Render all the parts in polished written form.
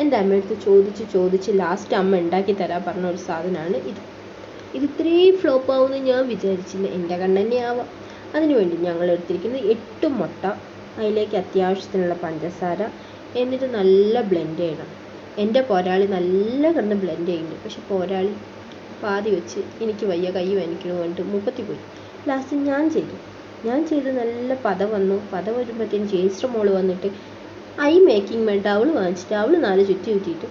എൻ്റെ അമ്മയടുത്ത് ചോദിച്ച് ലാസ്റ്റ് അമ്മ ഉണ്ടാക്കി തരാൻ പറഞ്ഞ ഒരു സാധനമാണ് ഇത് ഇത്രയും ഫ്ലോപ്പ് ആവുമെന്ന് ഞാൻ വിചാരിച്ചില്ല. എൻ്റെ കണ്ണ് ആവാം. അതിനുവേണ്ടി ഞങ്ങൾ എടുത്തിരിക്കുന്നത് 8 മുട്ട, അതിലേക്ക് അത്യാവശ്യത്തിനുള്ള പഞ്ചസാര, എന്നിട്ട് നല്ല ബ്ലെൻഡ് ചെയ്യണം. എൻ്റെ പോരാളി നല്ല കിടന്ന് ബ്ലെൻഡ് ചെയ്യുന്നുണ്ട്. പക്ഷെ പോരാളി പാതി വെച്ച് എനിക്ക് വയ്യ, കൈ വേനിക്കണം പറഞ്ഞിട്ട് മുപ്പത്തി പോയി. ലാസ്റ്റ് ഞാൻ ചെയ്ത് നല്ല പത വന്നു. പത വരുമ്പോഴത്തേന് ജയിസ്റ്റർ മോള് വന്നിട്ട് മേക്കിംഗ് വേണ്ട അവൾ വാങ്ങിച്ചിട്ട് അവൾ 4 ചുറ്റി ചുറ്റിയിട്ട്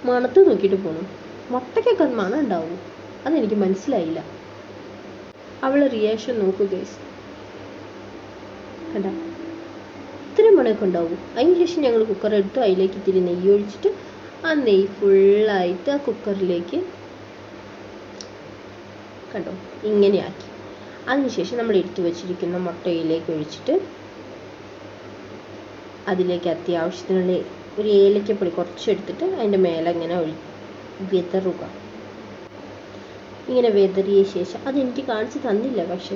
മണത്ത് നോക്കിയിട്ട് പോകണം. മുട്ടയ്ക്കൊക്കെ മണം ഉണ്ടാവും, അതെനിക്ക് മനസ്സിലായില്ല. അവളെ റിയാക്ഷൻ നോക്കൂ ഗൈസ്, കണ്ട ഇത്ര മണമൊക്കെ ഉണ്ടാവും. അതിന് ശേഷം ഞങ്ങൾ കുക്കർ എടുത്തു, അതിലേക്ക് ഇത്തിരി നെയ്യ് ഒഴിച്ചിട്ട് ആ നെയ്യ് ഫുള്ളായിട്ട് ആ കുക്കറിലേക്ക് കണ്ടോ ഇങ്ങനെയാക്കി. അതിനുശേഷം നമ്മൾ എടുത്തു വെച്ചിരിക്കുന്ന മുട്ടയിലേക്ക് ഒഴിച്ചിട്ട് അതിലേക്ക് അത്യാവശ്യത്തിനുള്ള ഒരു ഏലക്കപ്പൊടി കുറച്ചെടുത്തിട്ട് അതിൻ്റെ മേലെ ഇങ്ങനെ വിതറുക. ഇങ്ങനെ വിതറിയ ശേഷം അതെനിക്ക് കാണിച്ച് തന്നില്ല. പക്ഷെ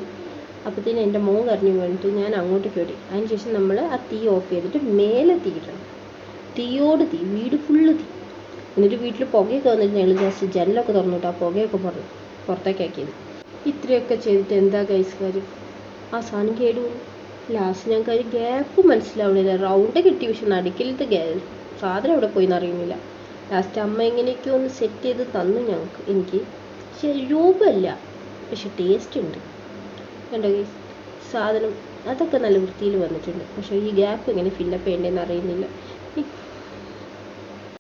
അപ്പോഴത്തേനും എൻ്റെ മോൻ കരഞ്ഞു വേണ്ടിയിട്ട് ഞാൻ അങ്ങോട്ടേക്ക് ഓടി. അതിന് ശേഷം നമ്മൾ ആ തീ ഓഫ് ചെയ്തിട്ട് മേലെ തീയിടണം. തീയോട് തീ, വീട് ഫുള്ള് തീ. എന്നിട്ട് വീട്ടിൽ പുകയൊക്കെ വന്നിട്ട് ഞങ്ങൾ ജസ്റ്റ് ജനലൊക്കെ തുറന്നിട്ട് ആ പുകയൊക്കെ പുറത്തേക്ക് ആക്കിയത്. ഇത്രയൊക്കെ ചെയ്തിട്ട് എന്താ ഗൈസ് കാര്യം, ആ സാധനം കേടുപോകും. ലാസ്റ്റ് ഞങ്ങൾക്ക് ഒരു ഗ്യാപ്പ് മനസ്സിലാവുന്നില്ല. റൗണ്ട് കിട്ടി, പക്ഷെ നടുക്കിലത്തെ സാധനം എവിടെ പോയി എന്നറിയുന്നില്ല. ലാസ്റ്റ് അമ്മ എങ്ങനെയൊക്കെയോ ഒന്ന് സെറ്റ് ചെയ്ത് തന്നു എനിക്ക്. പക്ഷെ രൂപമല്ല, പക്ഷെ ടേസ്റ്റ് ഉണ്ട്. കണ്ടോ ഗൈസ്, സാധനം അതൊക്കെ നല്ല വൃത്തിയിൽ വന്നിട്ടുണ്ട്. പക്ഷേ ഈ ഗ്യാപ്പ് എങ്ങനെ ഫില്ലപ്പ് ചെയ്യേണ്ടതെന്ന് അറിയുന്നില്ല.